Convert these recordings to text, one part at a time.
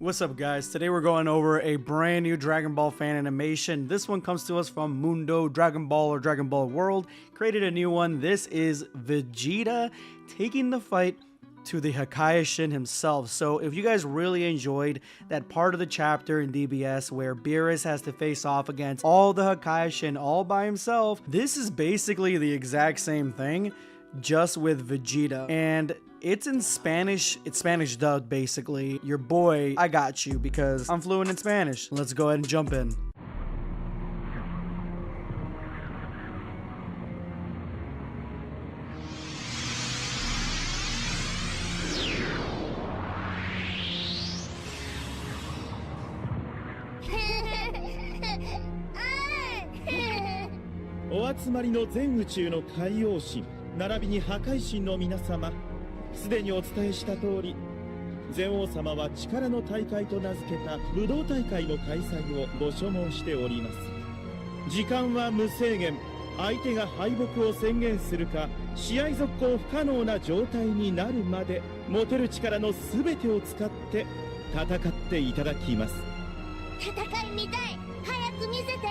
What's up, guys? Today we're going over a brand new Dragon Ball fan animation. This one comes to us from Mundo Dragon Ball or Dragon Ball World. Created a new one. This is Vegeta taking the fight to the Hakaishin himself. So if you guys really enjoyed that part of the chapter in DBS where Beerus has to face off against all the Hakaishin all by himself, this is basically the exact same thing, just with Vegeta. And it's in Spanish. It's Spanish dubbed, basically. Your boy, I got you because I'm fluent in Spanish. Let's go ahead and jump in.お集まりの全宇宙の海王神並びに破壊神の皆様、すでにお伝えした通り、全王様は力の大会と名付けた武道大会の開催をご所望しております。時間は無制限。相手が敗北を宣言するか試合続行不可能な状態になるまで持てる力の全てを使って戦っていただきます。戦い見たい。早く見せて。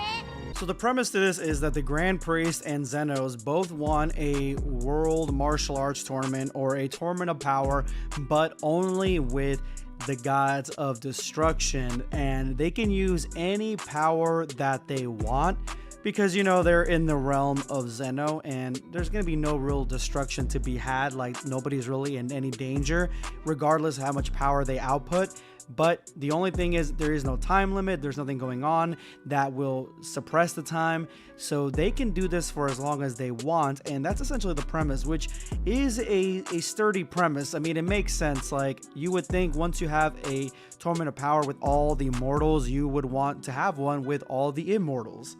So the premise to this is that the Grand Priest and Zenos both won a World Martial Arts Tournament or a Tournament of Power, but only with the Gods of Destruction, and they can use any power that they want because, you know, they're in the realm of Zeno and there's going to be no real destruction to be had. Like, nobody's really in any danger regardless of how much power they output. But the only thing is there is no time limit. There's nothing going on that will suppress the time. So they can do this for as long as they want. And that's essentially the premise, which is a sturdy premise. I mean, it makes sense. Like, you would think once you have a Tournament of Power with all the immortals, you would want to have one with all the immortals.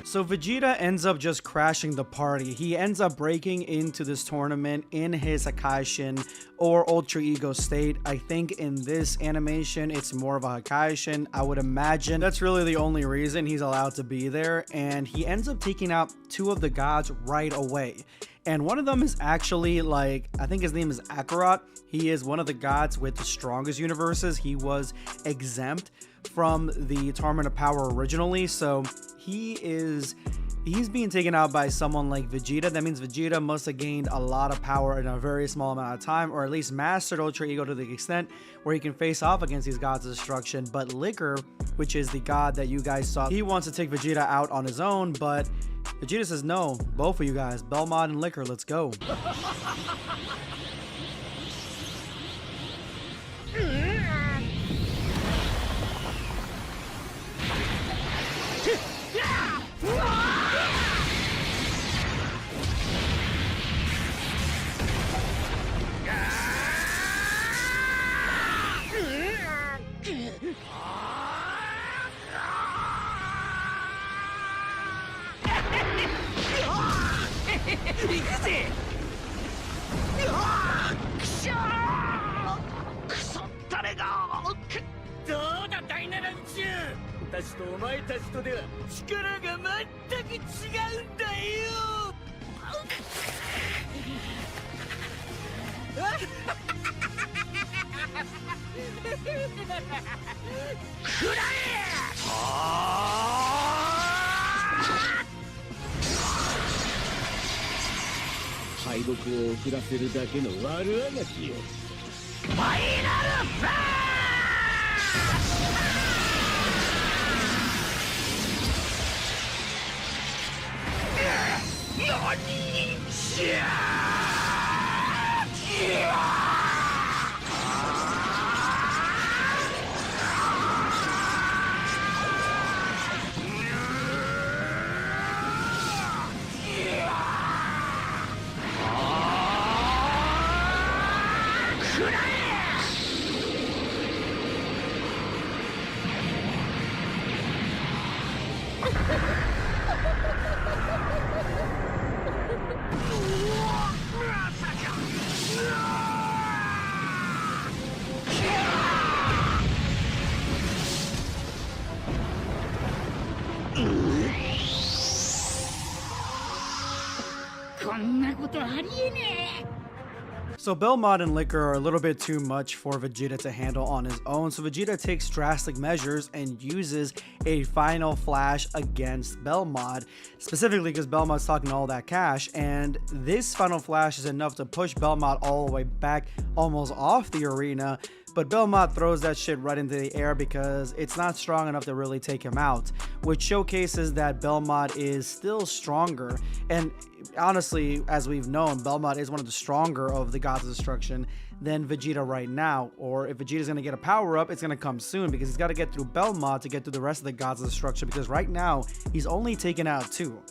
So Vegeta ends up just crashing the party. He ends up breaking into this tournament in his Hakaishin or Ultra Ego state. I think in this animation it's more of a Hakaishin. I would imagine that's really the only reason he's allowed to be there, and he ends up taking out two of the gods right away. And one of them is actually, like, I think his name is Akarat. He is one of the gods with the strongest universes. He was exempt from the Tournament of Power originally, so he's being taken out by someone like Vegeta. That means Vegeta must have gained a lot of power in a very small amount of time, or at least mastered Ultra Ego to the extent where he can face off against these gods of destruction. But Liquor, which is the god that you guys saw, he wants to take Vegeta out on his own, but Vegeta says no. Both of you guys, Belmont and Liquor, let's go.敗北を遅らせるだけの悪あがきよ。ファイナルフラんなことありえね So Belmont and Liquor are a little bit too much for Vegeta to handle on his own, so Vegeta takes drastic measures and uses a final flash against Belmont, specifically because Belmont's talking all that cash, and this final flash is enough to push Belmont all the way back, almost off the arena. But Belmont throws that shit right into the air because it's not strong enough to really take him out, which showcases that Belmont is still stronger. And honestly, as we've known, Belmont is one of the stronger of the Gods of Destruction than Vegeta right now. Or if Vegeta's going to get a power-up, it's going to come soon because he's got to get through Belmont to get through the rest of the Gods of Destruction, because right now, he's only taken out 2.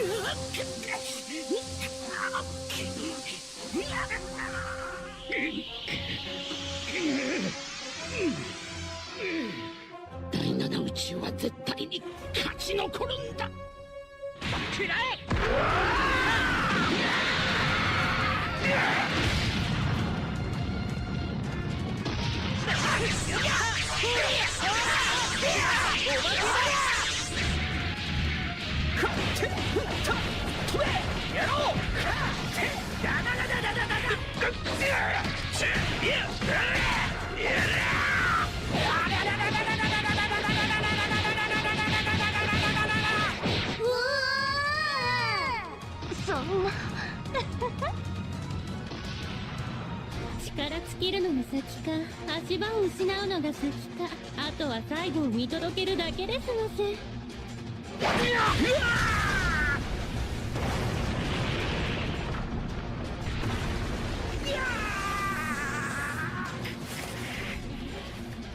第七宇宙は絶対に勝ち残るんだ嫌え そんな力尽きるのが先か足場を失うのが先かあとは最後を見届けるだけですのせ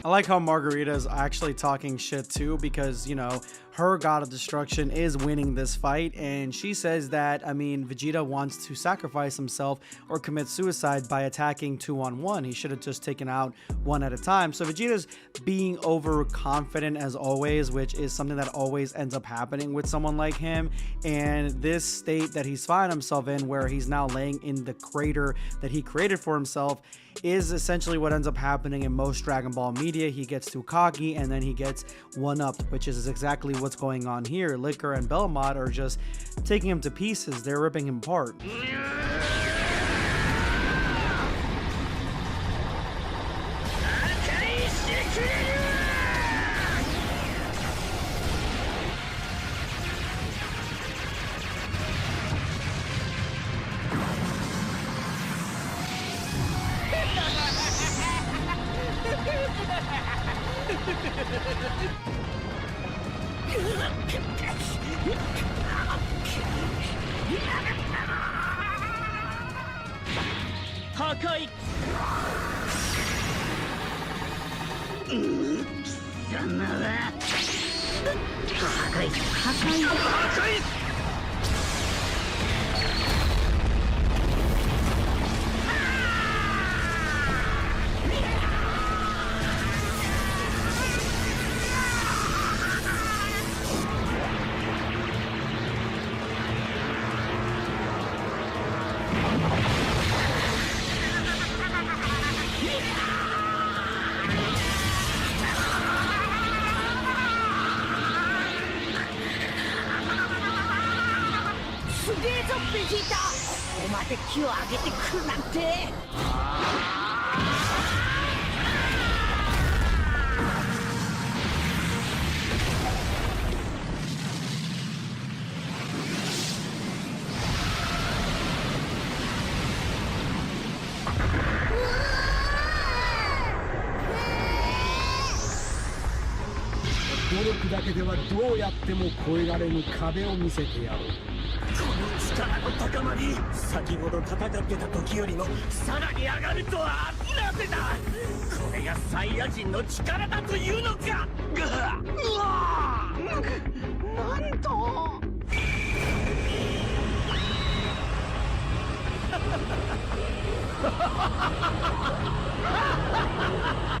I like how Margarita is actually talking shit too, because, you know, her God of Destruction is winning this fight, and she says that, I mean, Vegeta wants to sacrifice himself or commit suicide by attacking 2-on-1. He should have just taken out one at a time. So Vegeta's being overconfident as always, which is something that always ends up happening with someone like him. And this state that he's finding himself in, where he's now laying in the crater that he created for himself, is essentially what ends up happening in most Dragon Ball media. He gets too cocky and then he gets one-upped, which is exactly what's going on here. Liquor and Belmont are just taking him to pieces. They're ripping him apart. Hakaishins! ベジータ、ここまで気を上げてくるなんて。努力だけではどうやっても越えられぬ壁を見せてやろう。この力の高まり、先ほど戦ってた時よりもさらに上がるとはなぜだ。これがサイヤ人の力だというのか。うわなんと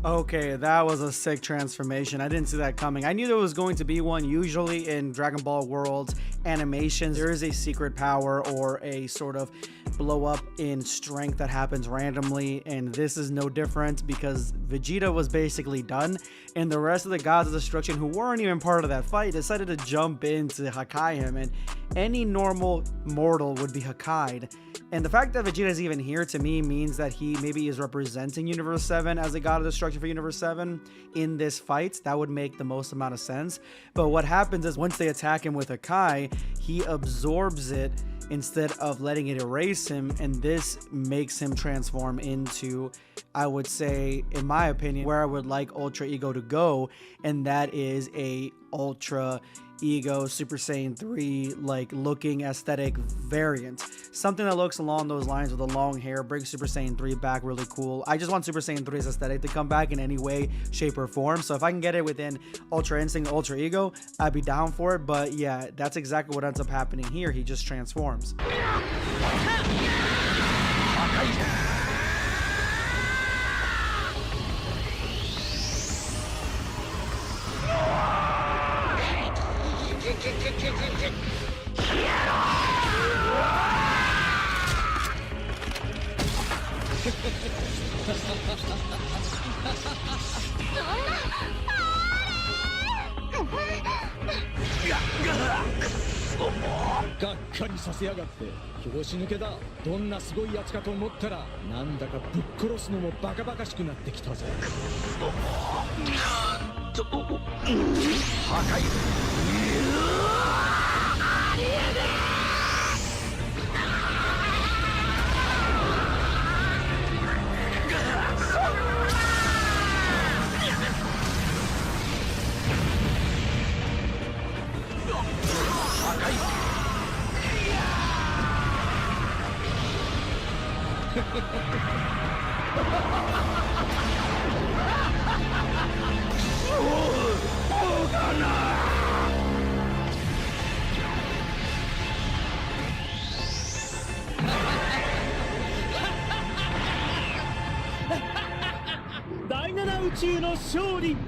Okay, that was a sick transformation. I didn't see that coming. I knew there was going to be one. Usually in Dragon Ball World's animations, there is a secret power or a sort of blow up in strength that happens randomly, and this is no different because Vegeta was basically done, and the rest of the Gods of Destruction, who weren't even part of that fight, decided to jump in to Hakai him, and any normal mortal would be Hakai'd. And the fact that Vegeta is even here to me means that he maybe is representing Universe 7 as a god of destruction for Universe 7 in this fight. That would make the most amount of sense. But what happens is once they attack him with Hakai, he absorbs it instead of letting it erase him, and this makes him transform into, I would say, in my opinion, where I would like Ultra Ego to go, and that is a Ultra Ego Super Saiyan 3 like looking aesthetic variant, something that looks along those lines with the long hair, bring Super Saiyan 3 back, really cool. I just want Super Saiyan 3's aesthetic to come back in any way, shape, or form. So if I can get it within Ultra Instinct, Ultra Ego, I'd be down for it. But yeah, that's exactly what ends up happening here. He just transforms. がっかりさせやがって拍子抜けだ。どんなすごいやつかと思ったらなんだかぶっ殺すのもバカバカしくなってきたぜ。破壊。ありえねえ。 第7宇宙の勝利。楽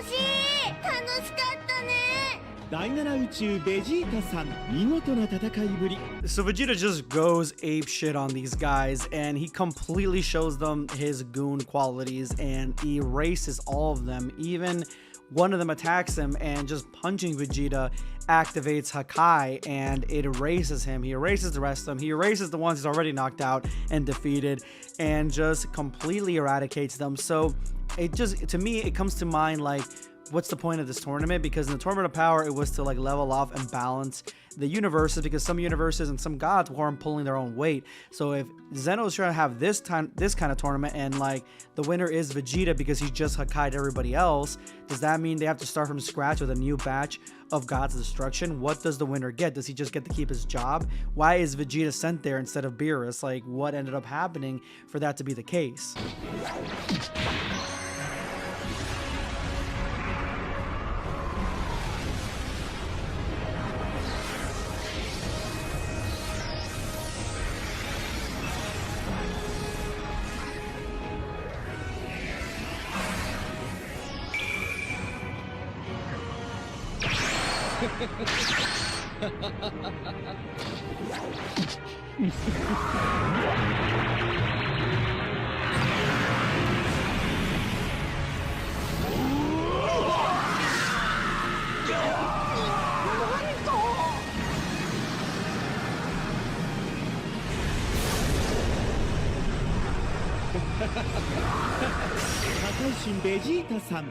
しかったね。 第7宇宙ベジータさん、見事な戦いぶり。 So Vegeta just goes ape shit on these guys, and he completely shows them his goon qualities and erases all of them. Even one of them attacks him, and just punching Vegeta activates Hakai, and it erases him. He erases the rest of them. He erases the ones he's already knocked out and defeated, and just completely eradicates them. So it just, to me, it comes to mind like, what's the point of this tournament? Because in the Tournament of Power, it was to like level off and balance the universes, because some universes and some gods weren't pulling their own weight. So if Zeno's trying to have this kind of tournament, and like the winner is Vegeta because he just Hakai'd everybody else, does that mean they have to start from scratch with a new batch of gods of destruction? What does the winner get? Does he just get to keep his job? Why is Vegeta sent there instead of Beerus? Like, what ended up happening for that to be the case? Hakaishin ベジータさん。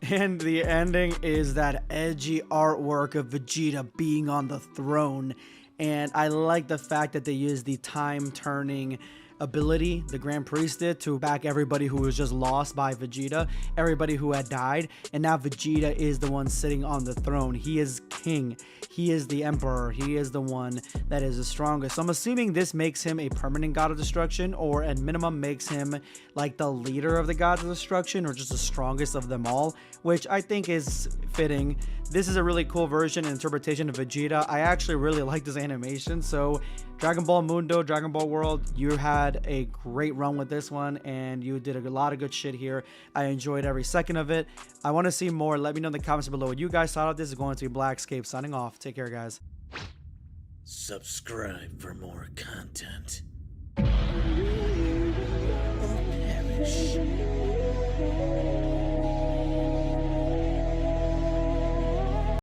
And the ending is that edgy artwork of Vegeta being on the throne. And I like the fact that they use the time turning ability the Grand Priest did to back everybody who was just lost by Vegeta, everybody who had died, and now Vegeta is the one sitting on the throne. He is king, he is the emperor, he is the one that is the strongest. So I'm assuming this makes him a permanent god of destruction, or at minimum makes him like the leader of the gods of destruction, or just the strongest of them all, which I think is fitting. This is a really cool version and interpretation of Vegeta. I actually really like this animation. So Dragon Ball Mundo, Dragon Ball World, you had had a great run with this one, and you did a lot of good shit here. I enjoyed every second of it. I want to see more. Let me know in the comments below what you guys thought of this. Is going to be Blackscape signing off. Take care, guys. Subscribe for more content.